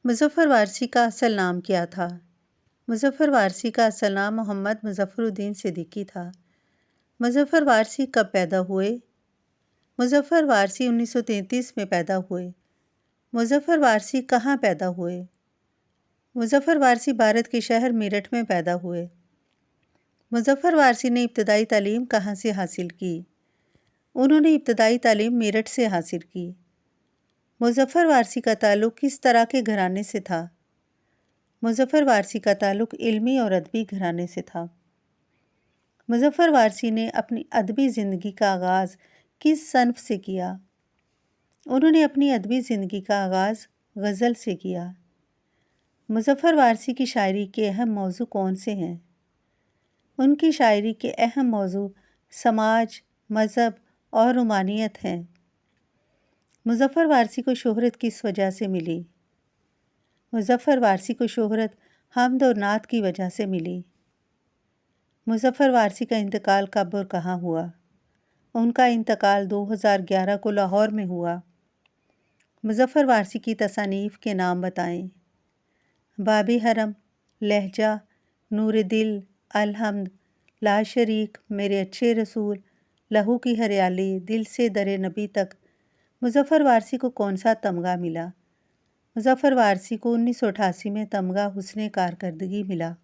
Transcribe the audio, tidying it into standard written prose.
مظفر وارثی کا اصل نام کیا تھا؟ مظفر وارثی کا اصل نام محمد مظفر الدین صدیقی تھا۔ مظفر وارثی کب پیدا ہوئے؟ مظفر وارثی 1933 میں پیدا ہوئے۔ مظفر وارثی کہاں پیدا ہوئے؟ مظفر وارثی بھارت کے شہر میرٹھ میں پیدا ہوئے۔ مظفر وارثی نے ابتدائی تعلیم کہاں سے حاصل کی؟ انہوں نے ابتدائی تعلیم میرٹھ سے حاصل کی۔ مظفر وارثی کا تعلق کس طرح کے گھرانے سے تھا؟ مظفر وارثی کا تعلق علمی اور ادبی گھرانے سے تھا۔ مظفر وارثی نے اپنی ادبی زندگی کا آغاز کس صنف سے کیا؟ انہوں نے اپنی ادبی زندگی کا آغاز غزل سے کیا۔ مظفر وارثی کی شاعری کے اہم موضوع کون سے ہیں؟ ان کی شاعری کے اہم موضوع سماج، مذہب اور رومانیت ہیں۔ مظفر وارثی کو شہرت کس وجہ سے ملی؟ مظفر وارثی کو شہرت حمد اور نعت کی وجہ سے ملی۔ مظفر وارثی کا انتقال کب اور کہاں ہوا؟ ان کا انتقال 2011 کو لاہور میں ہوا۔ مظفر وارثی کی تصانیف کے نام بتائیں۔ باب حرم، لہجہ، نور دل، الحمد، لا شریک، میرے اچھے رسول، لہو کی ہریالی، دل سے در نبی تک۔ مظفر وارثی کو کون سا تمغہ ملا؟ مظفر وارثی کو 1988 میں تمغہ حسن کارکردگی ملا۔